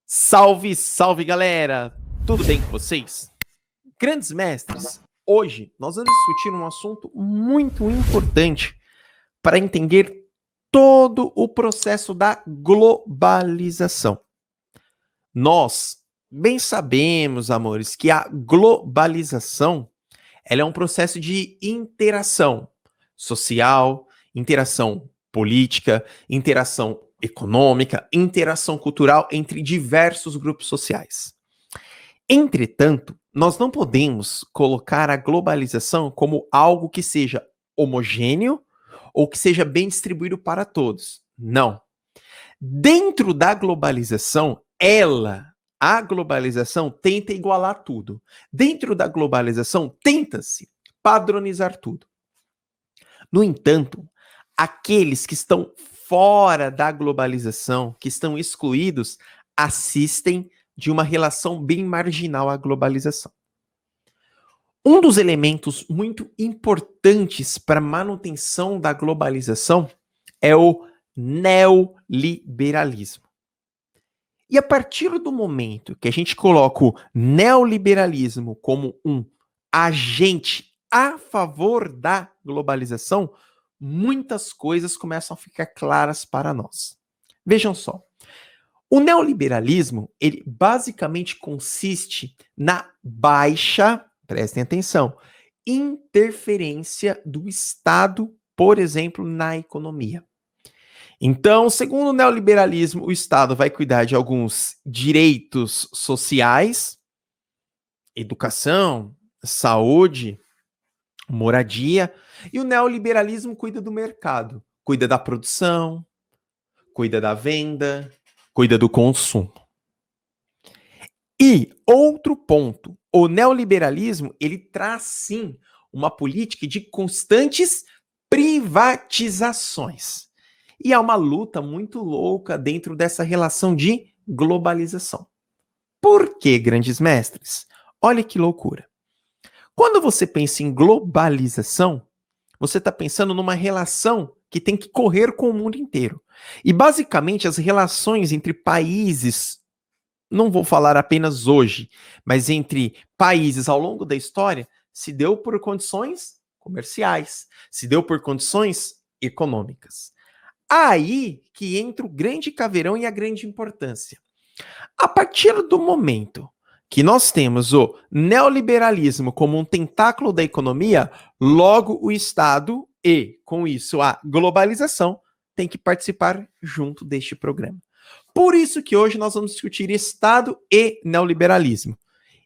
Salve, salve galera! Tudo bem com vocês? Grandes mestres, hoje nós vamos discutir um assunto muito importante para entender todo o processo da globalização. Nós bem sabemos, amores, que a globalização ela é um processo de interação social, interação política, interação econômica, interação cultural entre diversos grupos sociais. Entretanto, nós não podemos colocar a globalização como algo que seja homogêneo ou que seja bem distribuído para todos. Não. Dentro da globalização, a globalização tenta igualar tudo. Dentro da globalização, tenta-se padronizar tudo. No entanto, aqueles que estão fora da globalização, que estão excluídos, assistem de uma relação bem marginal à globalização. Um dos elementos muito importantes para a manutenção da globalização é o neoliberalismo. E a partir do momento que a gente coloca o neoliberalismo como um agente a favor da globalização, muitas coisas começam a ficar claras para nós. Vejam só. O neoliberalismo, ele basicamente consiste na baixa, prestem atenção, interferência do Estado, por exemplo, na economia. Então, segundo o neoliberalismo, o Estado vai cuidar de alguns direitos sociais, educação, saúde, moradia, e o neoliberalismo cuida do mercado, cuida da produção, cuida da venda, cuida do consumo. E outro ponto, o neoliberalismo, ele traz sim uma política de constantes privatizações. E há uma luta muito louca dentro dessa relação de globalização. Por que, grandes mestres? Olha que loucura. Quando você pensa em globalização, você está pensando numa relação que tem que correr com o mundo inteiro. E basicamente as relações entre países, não vou falar apenas hoje, mas entre países ao longo da história, se deu por condições comerciais, se deu por condições econômicas. Aí que entra o grande caveirão e a grande importância. A partir do momento que nós temos o neoliberalismo como um tentáculo da economia, logo o Estado e, com isso, a globalização tem que participar junto deste programa. Por isso que hoje nós vamos discutir Estado e neoliberalismo.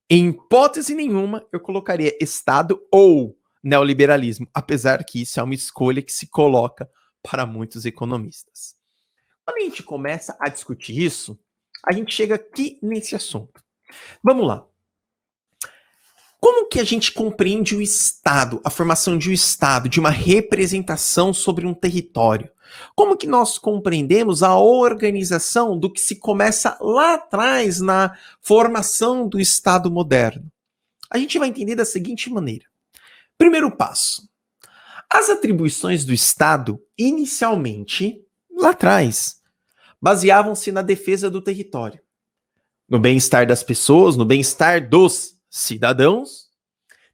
Em hipótese nenhuma, eu colocaria Estado ou neoliberalismo, apesar que isso é uma escolha que se coloca para muitos economistas. Quando a gente começa a discutir isso, a gente chega aqui nesse assunto. Vamos lá. Como que a gente compreende o Estado, a formação de um Estado, de uma representação sobre um território? Como que nós compreendemos a organização do que se começa lá atrás na formação do Estado moderno? A gente vai entender da seguinte maneira. Primeiro passo. As atribuições do Estado, inicialmente, lá atrás, baseavam-se na defesa do território, no bem-estar das pessoas, no bem-estar dos cidadãos,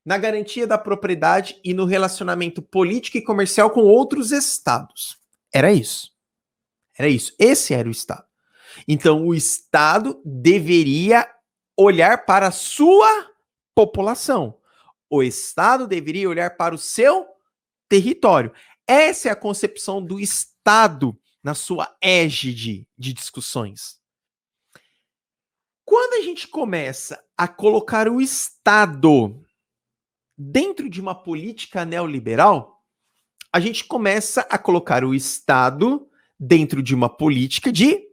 na garantia da propriedade e no relacionamento político e comercial com outros estados. Era isso. Era isso. Esse era o Estado. Então, o Estado deveria olhar para a sua população. O Estado deveria olhar para o seu território. Essa é a concepção do Estado na sua égide de discussões. Quando a gente começa a colocar o Estado dentro de uma política neoliberal, a gente começa a colocar o Estado dentro de uma política de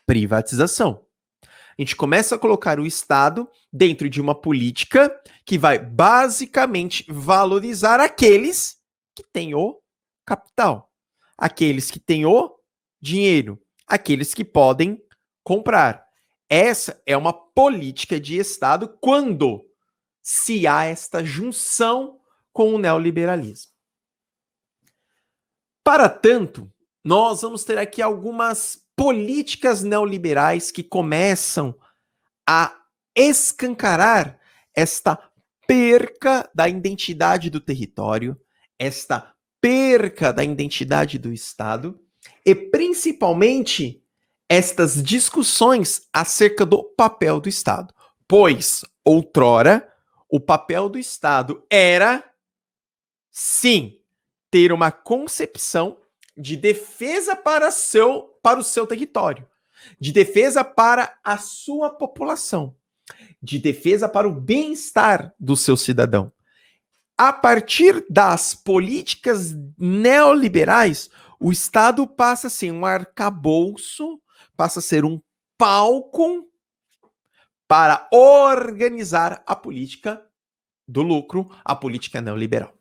privatização. A gente começa a colocar o Estado dentro de uma política que vai basicamente valorizar aqueles que têm o capital, aqueles que têm o dinheiro, aqueles que podem comprar. Essa é uma política de Estado quando se há esta junção com o neoliberalismo. Para tanto, nós vamos ter aqui algumas políticas neoliberais que começam a escancarar esta perca da identidade do território, esta perca da identidade do Estado e, principalmente, estas discussões acerca do papel do Estado. Pois, outrora, o papel do Estado era, sim, ter uma concepção de defesa para o seu território, de defesa para a sua população, de defesa para o bem-estar do seu cidadão. A partir das políticas neoliberais, o Estado passa a ser um arcabouço, passa a ser um palco para organizar a política do lucro, a política neoliberal.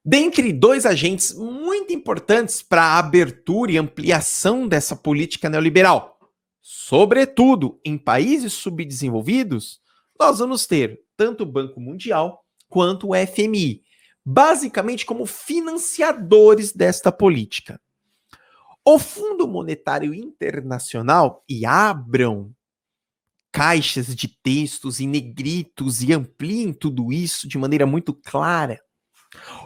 Dentre dois agentes muito importantes para a abertura e ampliação dessa política neoliberal, sobretudo em países subdesenvolvidos, nós vamos ter tanto o Banco Mundial quanto o FMI, basicamente como financiadores desta política. O Fundo Monetário Internacional, e abram caixas de textos em negritos e ampliem tudo isso de maneira muito clara.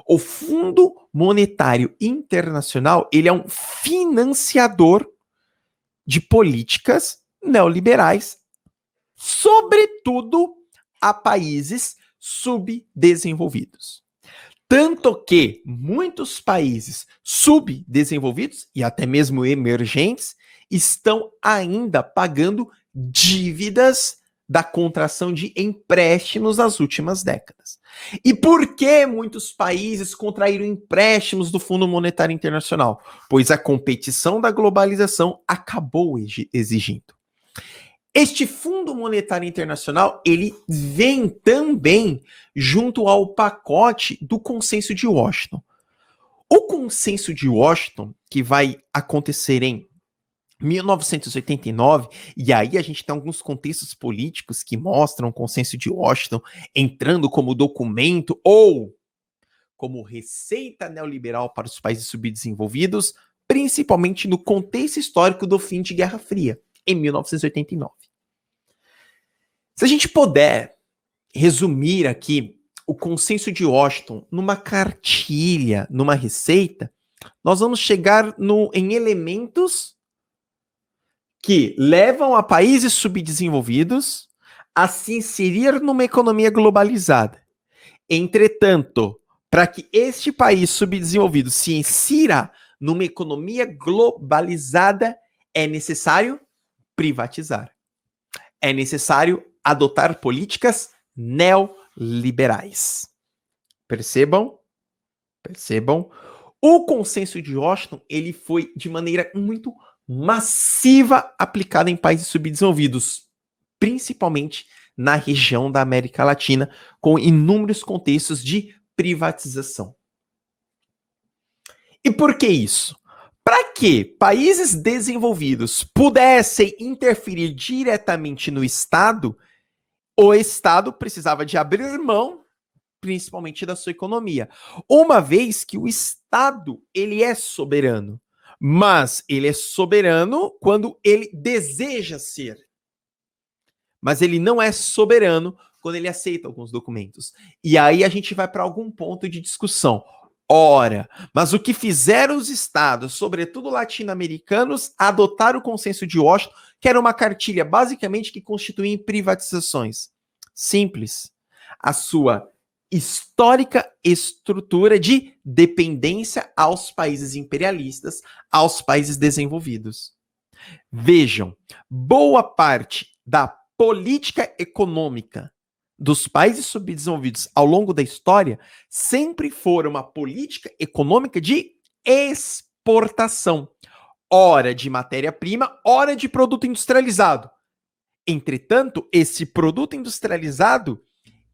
O Fundo Monetário Internacional, ele é um financiador de políticas neoliberais, sobretudo a países subdesenvolvidos. Tanto que muitos países subdesenvolvidos e até mesmo emergentes estão ainda pagando dívidas da contração de empréstimos nas últimas décadas. E por que muitos países contraíram empréstimos do Fundo Monetário Internacional? Pois a competição da globalização acabou exigindo. Este Fundo Monetário Internacional, ele vem também junto ao pacote do Consenso de Washington. O Consenso de Washington, que vai acontecer em 1989, e aí a gente tem alguns contextos políticos que mostram o Consenso de Washington entrando como documento ou como receita neoliberal para os países subdesenvolvidos, principalmente no contexto histórico do fim de Guerra Fria, em 1989. Se a gente puder resumir aqui o Consenso de Washington numa cartilha, numa receita, nós vamos chegar em elementos que levam a países subdesenvolvidos a se inserir numa economia globalizada. Entretanto, para que este país subdesenvolvido se insira numa economia globalizada, é necessário privatizar. É necessário adotar políticas neoliberais. Percebam? Percebam? O Consenso de Washington, ele foi de maneira muito massiva aplicada em países subdesenvolvidos, principalmente na região da América Latina, com inúmeros contextos de privatização. E por que isso? Para que países desenvolvidos pudessem interferir diretamente no Estado, o Estado precisava de abrir mão, principalmente da sua economia. Uma vez que o Estado, ele é soberano, mas ele é soberano quando ele deseja ser. Mas ele não é soberano quando ele aceita alguns documentos. E aí a gente vai para algum ponto de discussão. Ora, mas o que fizeram os estados, sobretudo latino-americanos, adotar o Consenso de Washington, que era uma cartilha basicamente que constituía privatizações? Simples. A sua histórica estrutura de dependência aos países imperialistas, aos países desenvolvidos. Vejam, boa parte da política econômica dos países subdesenvolvidos ao longo da história sempre foram uma política econômica de exportação. Ora de matéria-prima, ora de produto industrializado. Entretanto, esse produto industrializado,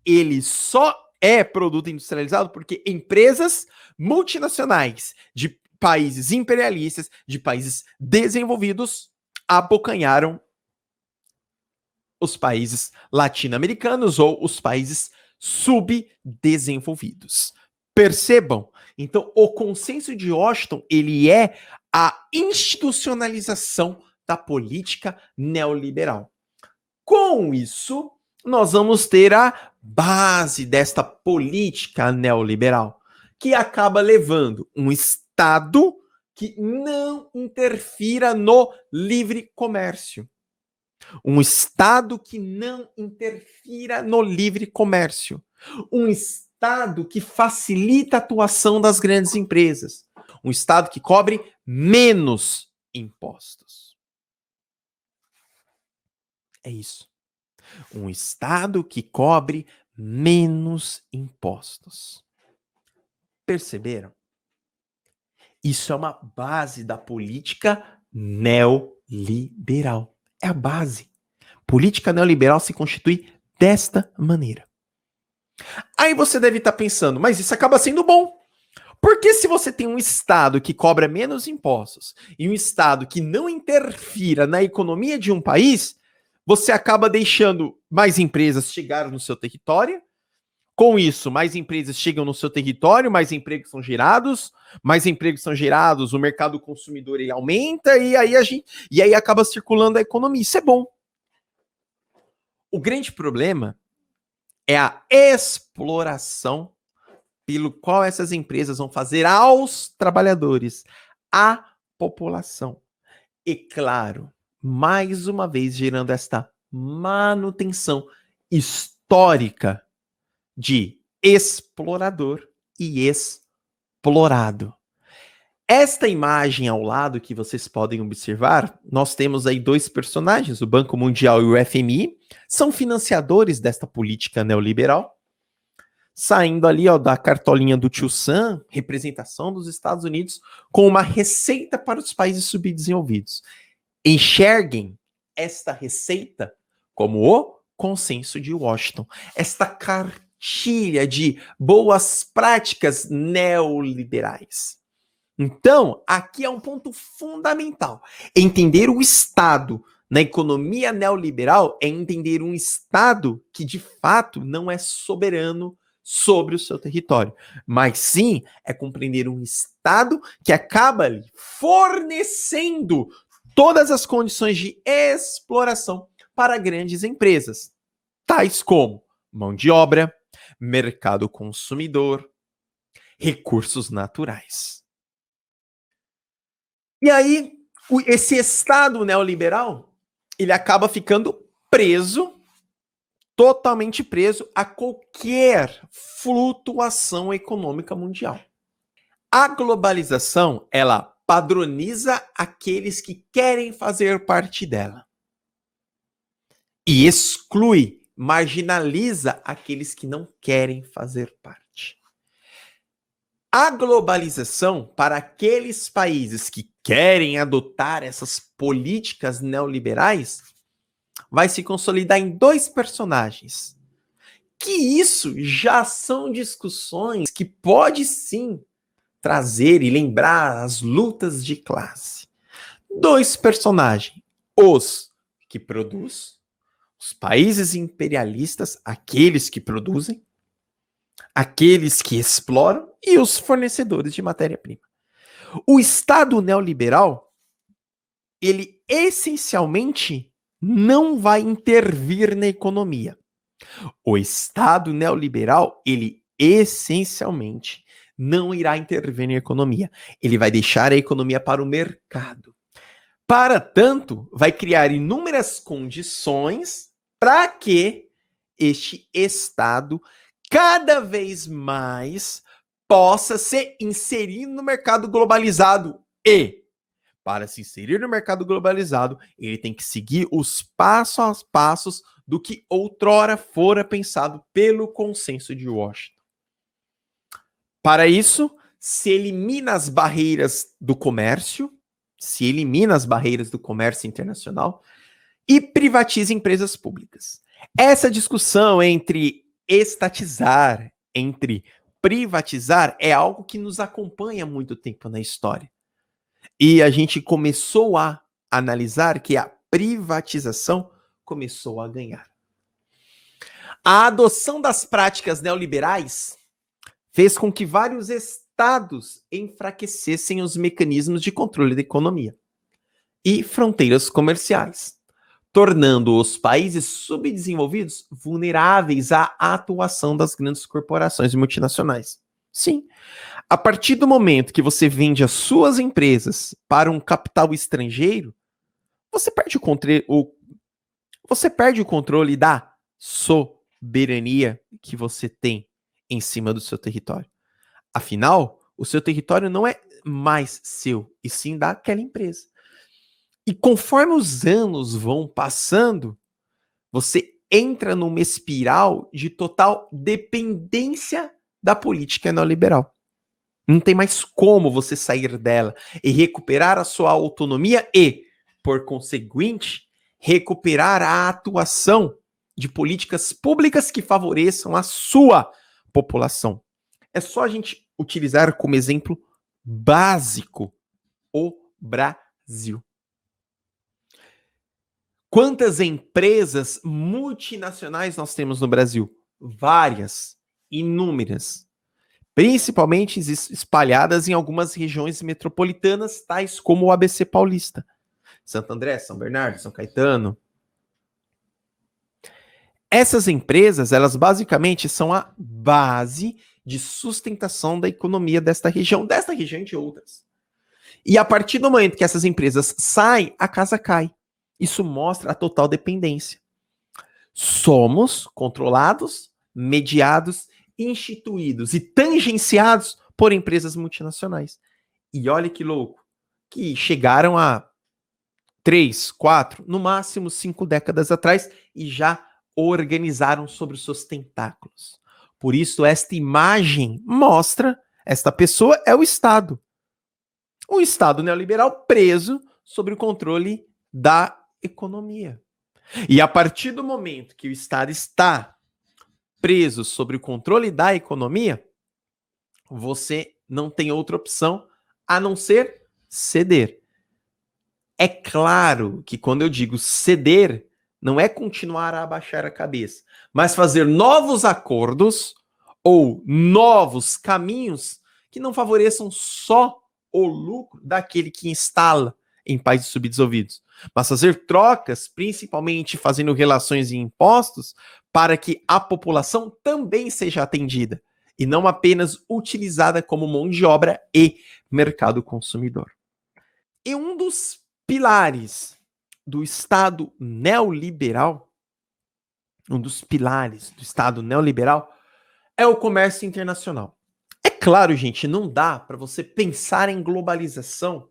ele só é produto industrializado porque empresas multinacionais de países imperialistas, de países desenvolvidos, abocanharam os países latino-americanos ou os países subdesenvolvidos. Percebam? Então, o consenso de Washington, ele é a institucionalização da política neoliberal. Com isso, nós vamos ter a base desta política neoliberal, que acaba levando um Estado que não interfira no livre comércio. Um Estado que não interfira no livre comércio. Um Estado que facilita a atuação das grandes empresas. Um Estado que cobre menos impostos. É isso. Um Estado que cobre menos impostos. Perceberam? Isso é uma base da política neoliberal. É a base. Política neoliberal se constitui desta maneira. Aí você deve estar pensando, mas isso acaba sendo bom. Porque se você tem um Estado que cobra menos impostos e um Estado que não interfira na economia de um país, você acaba deixando mais empresas chegar no seu território. Com isso, mais empresas chegam no seu território, mais empregos são gerados, o mercado consumidor ele aumenta e aí acaba circulando a economia. Isso é bom. O grande problema é a exploração pelo qual essas empresas vão fazer aos trabalhadores, à população. E claro, mais uma vez gerando esta manutenção histórica de explorador e explorado. Esta imagem ao lado que vocês podem observar, nós temos aí dois personagens, o Banco Mundial e o FMI, são financiadores desta política neoliberal, saindo ali da cartolinha do Tio Sam, representação dos Estados Unidos, com uma receita para os países subdesenvolvidos. Enxerguem esta receita como o consenso de Washington, esta cartilha de boas práticas neoliberais. Então, aqui é um ponto fundamental. Entender o Estado na economia neoliberal é entender um Estado que, de fato, não é soberano sobre o seu território, mas sim é compreender um Estado que acaba ali fornecendo todas as condições de exploração para grandes empresas, tais como mão de obra, mercado consumidor, recursos naturais. E aí, esse Estado neoliberal, ele acaba ficando preso, totalmente preso a qualquer flutuação econômica mundial. A globalização, ela padroniza aqueles que querem fazer parte dela. E exclui, marginaliza aqueles que não querem fazer parte. A globalização, para aqueles países que querem adotar essas políticas neoliberais, vai se consolidar em dois personagens. Que isso já são discussões que pode sim trazer e lembrar as lutas de classe. Dois personagens, os que produzem, os países imperialistas, aqueles que produzem, aqueles que exploram e os fornecedores de matéria-prima. O Estado neoliberal, ele essencialmente não vai intervir na economia. O Estado neoliberal, ele essencialmente não irá intervir na economia. Ele vai deixar a economia para o mercado. Para tanto, vai criar inúmeras condições para que este Estado cada vez mais possa se inserir no mercado globalizado. E, para se inserir no mercado globalizado, ele tem que seguir os passos a passos do que outrora fora pensado pelo consenso de Washington. Para isso, se elimina as barreiras do comércio, internacional e privatiza empresas públicas. Essa discussão entre estatizar, entre privatizar, é algo que nos acompanha há muito tempo na história. E a gente começou a analisar que a privatização começou a ganhar. A adoção das práticas neoliberais fez com que vários estados enfraquecessem os mecanismos de controle da economia e fronteiras comerciais, tornando os países subdesenvolvidos vulneráveis à atuação das grandes corporações multinacionais. Sim, a partir do momento que você vende as suas empresas para um capital estrangeiro, você perde o controle da soberania que você tem em cima do seu território. Afinal, o seu território não é mais seu, e sim daquela empresa. E conforme os anos vão passando, você entra numa espiral de total dependência da política neoliberal. Não tem mais como você sair dela e recuperar a sua autonomia e, por conseguinte, recuperar a atuação de políticas públicas que favoreçam a sua população. É só a gente utilizar como exemplo básico o Brasil. Quantas empresas multinacionais nós temos no Brasil? Várias, inúmeras. Principalmente espalhadas em algumas regiões metropolitanas, tais como o ABC Paulista. Santo André, São Bernardo, São Caetano. Essas empresas, elas basicamente são a base de sustentação da economia desta região e de outras. E a partir do momento que essas empresas saem, a casa cai. Isso mostra a total dependência. Somos controlados, mediados, instituídos e tangenciados por empresas multinacionais. E olha que louco, que chegaram a 3, 4, no máximo 5 décadas atrás e já organizaram sobre os seus tentáculos. Por isso, esta imagem mostra, esta pessoa é o Estado. O Estado neoliberal preso sobre o controle da economia. E a partir do momento que o Estado está preso sobre o controle da economia, você não tem outra opção a não ser ceder. É claro que quando eu digo ceder, não é continuar a abaixar a cabeça, mas fazer novos acordos ou novos caminhos que não favoreçam só o lucro daquele que instala em países subdesenvolvidos, mas fazer trocas, principalmente fazendo relações e impostos, para que a população também seja atendida e não apenas utilizada como mão de obra e mercado consumidor. E um dos pilares do Estado neoliberal, é o comércio internacional. É claro, gente, não dá para você pensar em globalização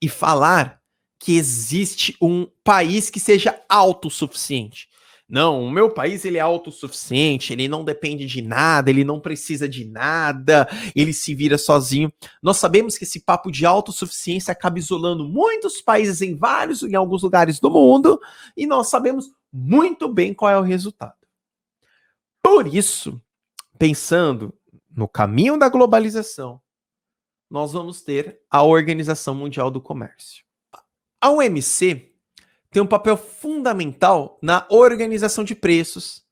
e falar que existe um país que seja autossuficiente. Não, o meu país ele é autossuficiente, ele não depende de nada, ele não precisa de nada, ele se vira sozinho. Nós sabemos que esse papo de autossuficiência acaba isolando muitos países em alguns lugares do mundo, e nós sabemos muito bem qual é o resultado. Por isso, pensando no caminho da globalização, nós vamos ter a Organização Mundial do Comércio. A OMC tem um papel fundamental na organização de preços,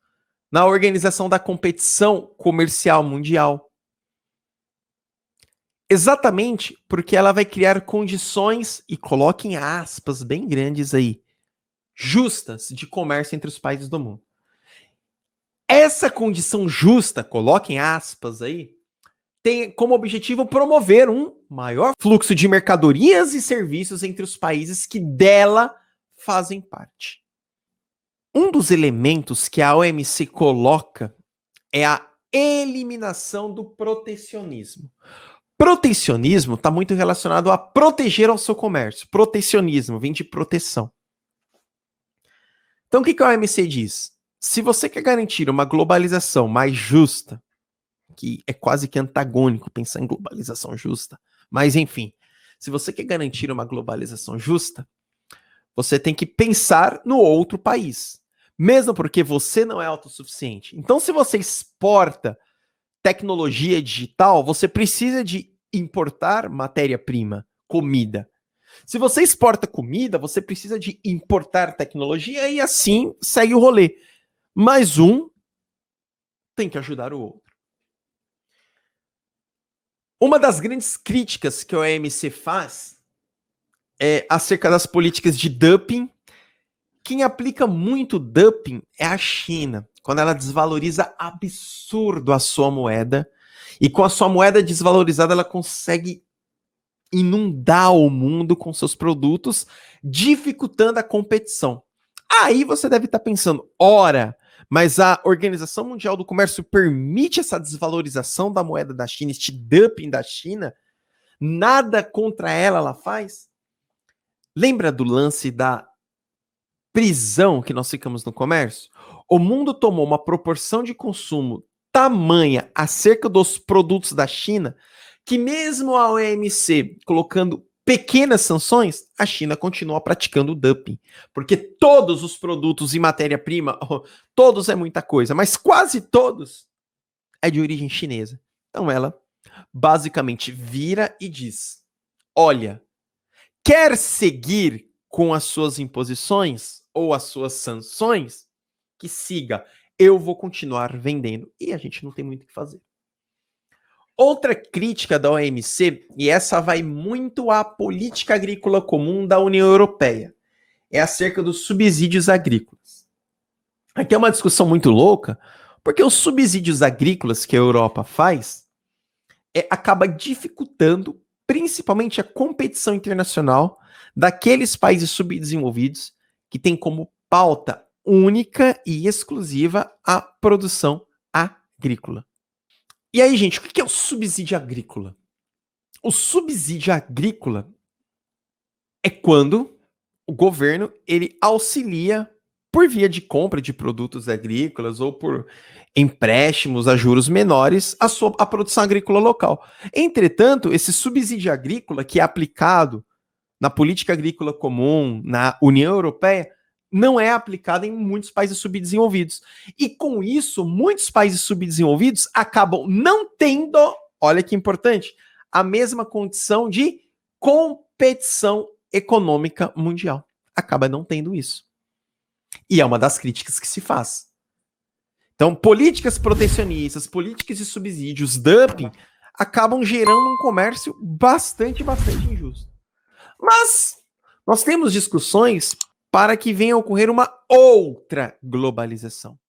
na organização da competição comercial mundial. Exatamente porque ela vai criar condições, e coloquem aspas bem grandes aí, justas de comércio entre os países do mundo. Essa condição justa, coloquem aspas aí, tem como objetivo promover um maior fluxo de mercadorias e serviços entre os países que dela fazem parte. Um dos elementos que a OMC coloca é a eliminação do protecionismo. Protecionismo está muito relacionado a proteger ao seu comércio. Protecionismo vem de proteção. Então o que a OMC diz? Se você quer garantir uma globalização mais justa, que é quase que antagônico pensar em globalização justa, mas enfim, se você quer garantir uma globalização justa, você tem que pensar no outro país, mesmo porque você não é autossuficiente. Então, se você exporta tecnologia digital, você precisa de importar matéria-prima, comida. Se você exporta comida, você precisa de importar tecnologia e assim segue o rolê. Mas um tem que ajudar o outro. Uma das grandes críticas que a OMC faz é acerca das políticas de dumping. Quem aplica muito dumping é a China, quando ela desvaloriza absurdo a sua moeda, e com a sua moeda desvalorizada ela consegue inundar o mundo com seus produtos, dificultando a competição. Aí você deve estar pensando, ora, mas a Organização Mundial do Comércio permite essa desvalorização da moeda da China, este dumping da China? Nada contra ela faz? Lembra do lance da prisão que nós ficamos no comércio? O mundo tomou uma proporção de consumo tamanha acerca dos produtos da China que mesmo a OMC colocando pequenas sanções, a China continua praticando dumping. Porque todos os produtos e matéria-prima, todos é muita coisa, mas quase todos é de origem chinesa. Então ela basicamente vira e diz, olha, quer seguir com as suas imposições ou as suas sanções? Que siga, eu vou continuar vendendo. E a gente não tem muito o que fazer. Outra crítica da OMC, e essa vai muito à política agrícola comum da União Europeia, é acerca dos subsídios agrícolas. Aqui é uma discussão muito louca, porque os subsídios agrícolas que a Europa faz acaba dificultando principalmente a competição internacional daqueles países subdesenvolvidos que têm como pauta única e exclusiva a produção agrícola. E aí, gente, o que é o subsídio agrícola? O subsídio agrícola é quando o governo ele auxilia por via de compra de produtos agrícolas ou por empréstimos a juros menores a produção agrícola local. Entretanto, esse subsídio agrícola que é aplicado na política agrícola comum, na União Europeia, não é aplicado em muitos países subdesenvolvidos. E com isso, muitos países subdesenvolvidos acabam não tendo, olha que importante, a mesma condição de competição econômica mundial. Acaba não tendo isso. E é uma das críticas que se faz. Então, políticas protecionistas, políticas de subsídios, dumping, acabam gerando um comércio bastante injusto. Mas nós temos discussões para que venha a ocorrer uma outra globalização.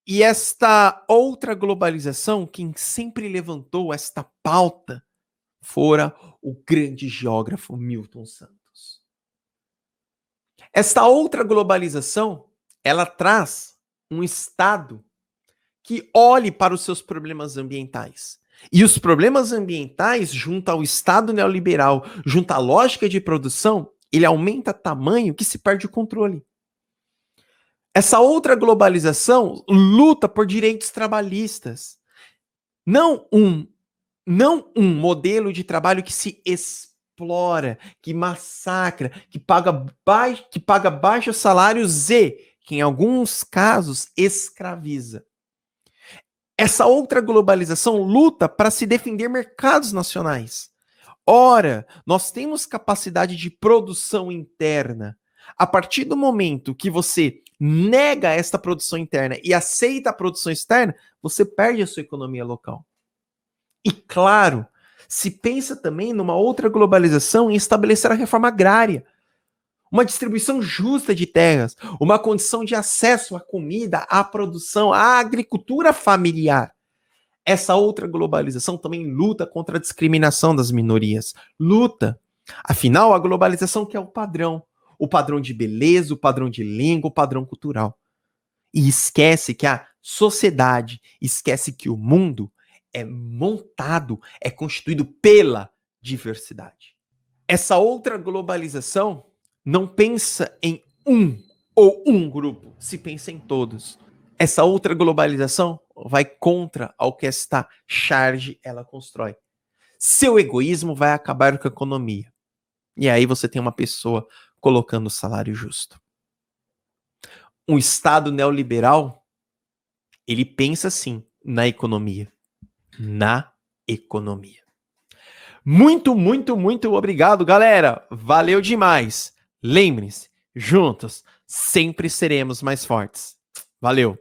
E esta outra globalização, quem sempre levantou esta pauta, fora o grande geógrafo Milton Santos. Esta outra globalização, ela traz um Estado que olhe para os seus problemas ambientais. E os problemas ambientais, junto ao Estado neoliberal, junto à lógica de produção, ele aumenta tamanho que se perde o controle. Essa outra globalização luta por direitos trabalhistas. Não um modelo de trabalho que se explora, que massacra, que paga baixos salários e, que em alguns casos, escraviza. Essa outra globalização luta para se defender mercados nacionais. Ora, nós temos capacidade de produção interna. A partir do momento que você nega esta produção interna e aceita a produção externa, você perde a sua economia local. E claro, se pensa também numa outra globalização em estabelecer a reforma agrária, uma distribuição justa de terras, uma condição de acesso à comida, à produção, à agricultura familiar. Essa outra globalização também luta contra a discriminação das minorias. Luta. Afinal, a globalização que é o padrão de beleza, o padrão de língua, o padrão cultural. E esquece que a sociedade, esquece que o mundo é montado, é constituído pela diversidade. Essa outra globalização não pensa em um grupo, se pensa em todos. Essa outra globalização vai contra ao que esta charge ela constrói. Seu egoísmo vai acabar com a economia. E aí você tem uma pessoa colocando o salário justo. Um Estado neoliberal, ele pensa assim na economia. Na economia. Muito obrigado, galera. Valeu demais. Lembre-se, juntos sempre seremos mais fortes. Valeu.